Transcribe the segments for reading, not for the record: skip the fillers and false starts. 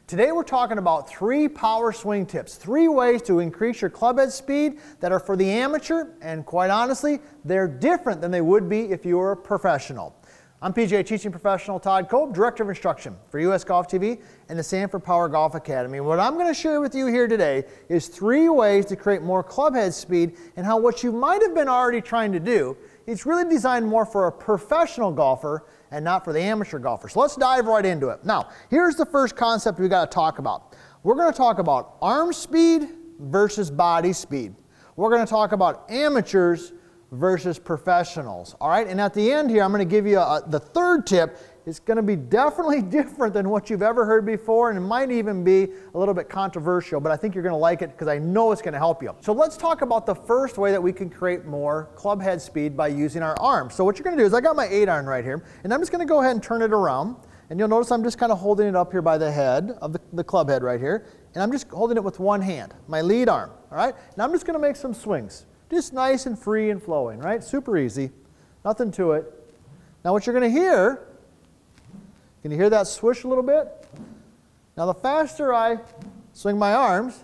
Today we're talking about 3 power swing tips, 3 ways to increase your club head speed that are for the amateur, and quite honestly, they're different than they would be if you were a professional. I'm PGA teaching professional Todd Cope, Director of Instruction for US Golf TV and the Sanford Power Golf Academy. What I'm going to share with you here today is 3 ways to create more club head speed, and how what you might have been already trying to do, it's really designed more for a professional golfer and not for the amateur golfer. So let's dive right into it. Now, here's the first concept we got to talk about. We're going to talk about arm speed versus body speed. We're going to talk about amateurs versus professionals. All right, and at the end here, I'm going to give you the third tip. It's going to be definitely different than what you've ever heard before, and it might even be a little bit controversial, but I think you're going to like it because I know it's going to help you. So let's talk about the first way that we can create more club head speed by using our arms. So what you're going to do is, I got my 8-iron right here, and I'm just going to go ahead and turn it around, and you'll notice I'm just kind of holding it up here by the head of the club head right here, and I'm just holding it with one hand, my lead arm. All right, and I'm just going to make some swings. Just nice and free and flowing, right? Super easy, nothing to it. Now what you're going to hear, can you hear that swish a little bit? Now the faster I swing my arms,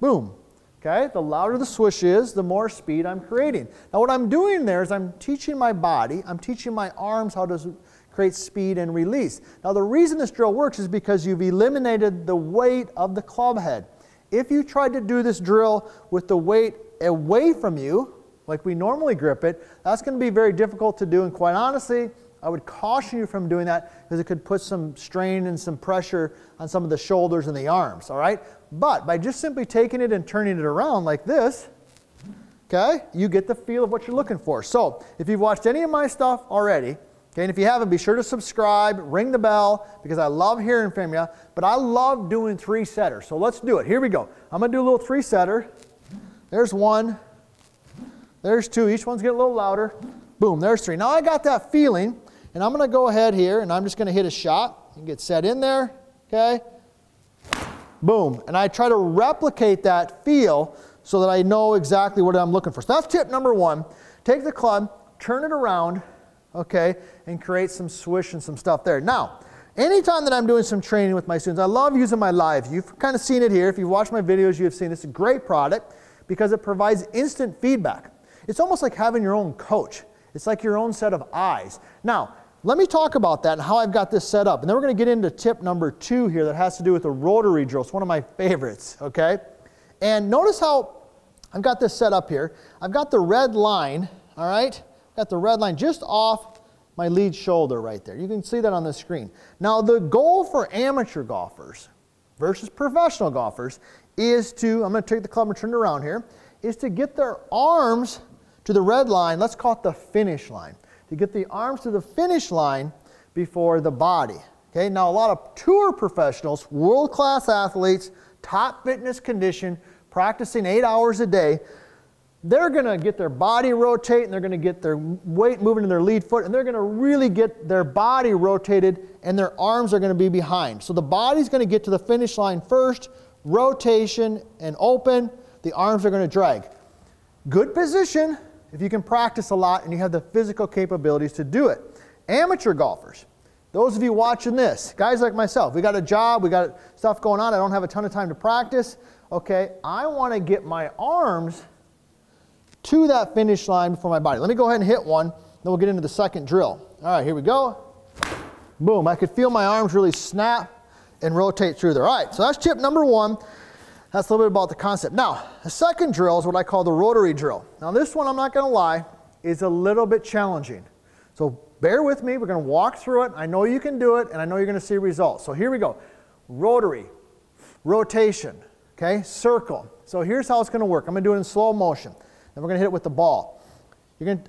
boom, okay? The louder the swish is, the more speed I'm creating. Now what I'm doing there is I'm teaching my body, I'm teaching my arms how to create speed and release. Now the reason this drill works is because you've eliminated the weight of the club head. If you tried to do this drill with the weight away from you, like we normally grip it, that's going to be very difficult to do, and quite honestly, I would caution you from doing that because it could put some strain and some pressure on some of the shoulders and the arms, all right? But by just simply taking it and turning it around like this, okay, you get the feel of what you're looking for. So if you've watched any of my stuff already, okay, and if you haven't, be sure to subscribe, ring the bell, because I love hearing from you, but I love doing 3-setters. So let's do it. Here we go. I'm going to do a little 3-setter. There's 1. There's 2. Each one's getting a little louder. Boom, there's 3. Now I got that feeling, and I'm going to go ahead here, and I'm just going to hit a shot and get set in there, okay? Boom. And I try to replicate that feel so that I know exactly what I'm looking for. So that's tip number 1. Take the club, turn it around, okay, and create some swish and some stuff there. Now, anytime that I'm doing some training with my students, I love using my live. You've kind of seen it here. If you've watched my videos, you've seen this. It's a great product because it provides instant feedback. It's almost like having your own coach. It's like your own set of eyes. Now, let me talk about that and how I've got this set up. And then we're going to get into tip number 2 here that has to do with the rotary drill. It's one of my favorites, okay? And notice how I've got this set up here. I've got the red line, all right? Got the red line just off my lead shoulder right there. You can see that on the screen. Now, the goal for amateur golfers versus professional golfers is to, I'm going to take the club and turn it around here, is to get their arms to the red line. Let's call it the finish line. To get the arms to the finish line before the body. Okay, now a lot of tour professionals, world-class athletes, top fitness condition, practicing 8 hours a day, they're going to get their body rotating, they're going to get their weight moving in their lead foot, and they're going to really get their body rotated, and their arms are going to be behind. So the body's going to get to the finish line first, rotation and open, the arms are going to drag. Good position if you can practice a lot and you have the physical capabilities to do it. Amateur golfers, those of you watching this, guys like myself, we got a job, we got stuff going on, I don't have a ton of time to practice. Okay, I want to get my arms to that finish line before my body. Let me go ahead and hit one, then we'll get into the second drill. All right, here we go. Boom, I could feel my arms really snap and rotate through there. All right, so that's tip number 1. That's a little bit about the concept. Now, the second drill is what I call the rotary drill. Now this one, I'm not going to lie, is a little bit challenging. So bear with me, we're going to walk through it. I know you can do it, and I know you're going to see results. So here we go. Rotary, rotation, okay, circle. So here's how it's going to work. I'm going to do it in slow motion. Then we're going to hit it with the ball.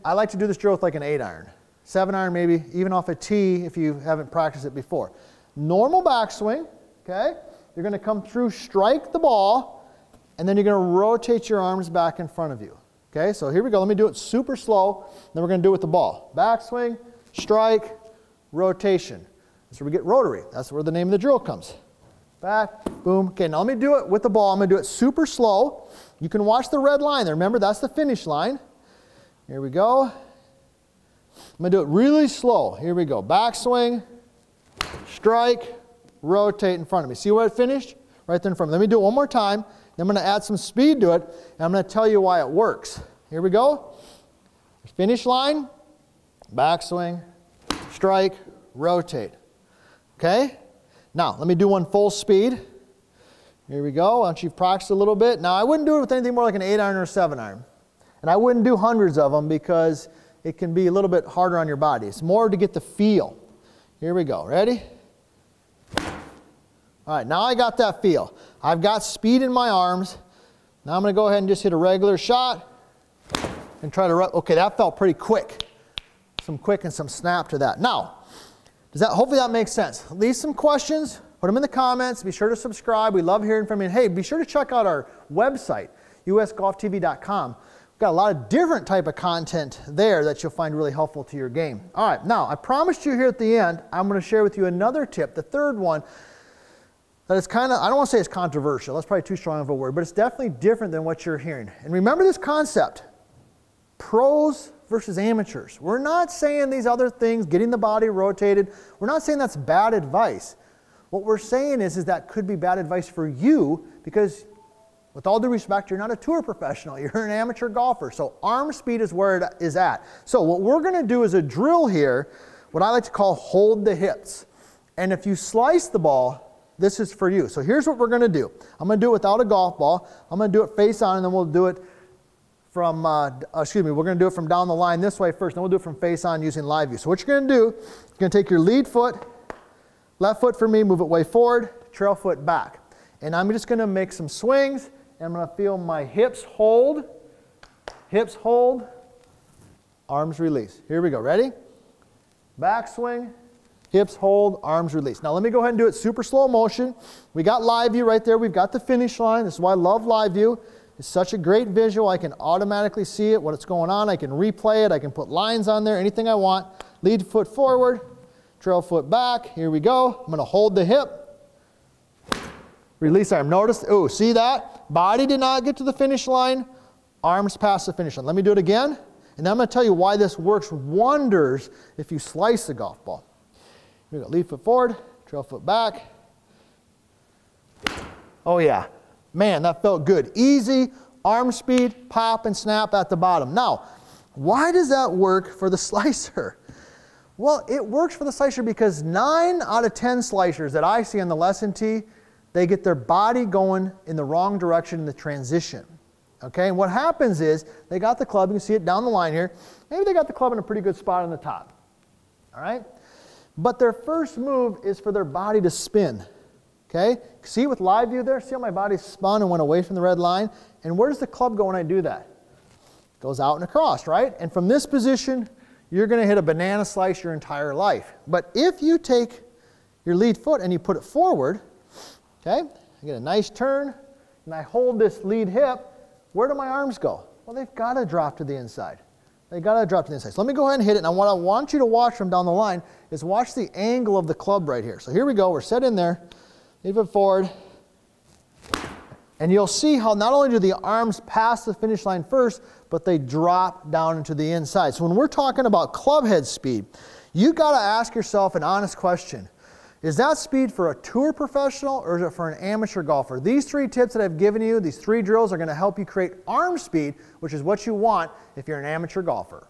I like to do this drill with like an 8-iron, 7-iron maybe, even off a tee if you haven't practiced it before. Normal backswing, okay? You're going to come through, strike the ball, and then you're going to rotate your arms back in front of you. Okay, so here we go. Let me do it super slow. Then we're going to do it with the ball. Backswing, strike, rotation. That's where we get rotary. That's where the name of the drill comes. Back, boom. Okay, now let me do it with the ball. I'm going to do it super slow. You can watch the red line there. Remember, that's the finish line. Here we go. I'm going to do it really slow. Here we go. Backswing, strike, rotate in front of me. See where it finished? Right there in front of me. Let me do it one more time. Then I'm going to add some speed to it, and I'm going to tell you why it works. Here we go. Finish line, backswing, strike, rotate. Okay? Now, let me do one full speed. Here we go. Once you've practiced a little bit. Now, I wouldn't do it with anything more like an 8-iron or a 7-iron. And I wouldn't do hundreds of them because it can be a little bit harder on your body. It's more to get the feel. Here we go. Ready? All right, now I got that feel. I've got speed in my arms. Now I'm going to go ahead and just hit a regular shot and try to, okay, that felt pretty quick. Some quick and some snap to that. Now, hopefully that makes sense. Leave some questions, put them in the comments. Be sure to subscribe. We love hearing from you. And hey, be sure to check out our website, usgolftv.com. We've got a lot of different type of content there that you'll find really helpful to your game. All right, now I promised you here at the end, I'm going to share with you another tip, the third one, that is kind of, I don't want to say it's controversial. That's probably too strong of a word, but it's definitely different than what you're hearing. And remember this concept, pros versus amateurs. We're not saying these other things, getting the body rotated, we're not saying that's bad advice. What we're saying is that could be bad advice for you because with all due respect, you're not a tour professional, you're an amateur golfer. So arm speed is where it is at. So what we're going to do is a drill here, what I like to call hold the hips. And if you slice the ball, this is for you. So here's what we're going to do. I'm going to do it without a golf ball. I'm going to do it face on, and then we'll do it from, we're going to do it from down the line this way first, then we'll do it from face on using live view. So what you're going to do, you're going to take your lead foot, left foot for me, move it way forward, trail foot back. And I'm just going to make some swings, and I'm going to feel my hips hold, arms release. Here we go. Ready? Back swing, hips hold, arms release. Now let me go ahead and do it super slow motion. We got live view right there. We've got the finish line. This is why I love live view. It's such a great visual. I can automatically see it, what's going on. I can replay it. I can put lines on there, anything I want. Lead foot forward, trail foot back. Here we go. I'm going to hold the hip. Release arm. Notice, oh, see that? Body did not get to the finish line. Arms past the finish line. Let me do it again. And then I'm going to tell you why this works wonders if you slice the golf ball. Here we go. Lead foot forward, trail foot back. Oh yeah. Man, that felt good. Easy, arm speed, pop and snap at the bottom. Now, why does that work for the slicer? Well, it works for the slicer because 9 out of 10 slicers that I see on the lesson tee, they get their body going in the wrong direction in the transition. Okay, and what happens is they got the club, you can see it down the line here. Maybe they got the club in a pretty good spot on the top. All right? But their first move is for their body to spin. Okay? See with live view there? See how my body spun and went away from the red line? And where does the club go when I do that? It goes out and across, right? And from this position, you're going to hit a banana slice your entire life. But if you take your lead foot and you put it forward, okay, I get a nice turn, and I hold this lead hip, where do my arms go? Well, they've got to drop to the inside. They've got to drop to the inside. So let me go ahead and hit it. Now what I want you to watch from down the line is watch the angle of the club right here. So here we go. We're set in there. Leave it forward. And you'll see how not only do the arms pass the finish line first, but they drop down into the inside. So when we're talking about club head speed, you got to ask yourself an honest question. Is that speed for a tour professional or is it for an amateur golfer? These 3 tips that I've given you, these 3 drills are going to help you create arm speed, which is what you want if you're an amateur golfer.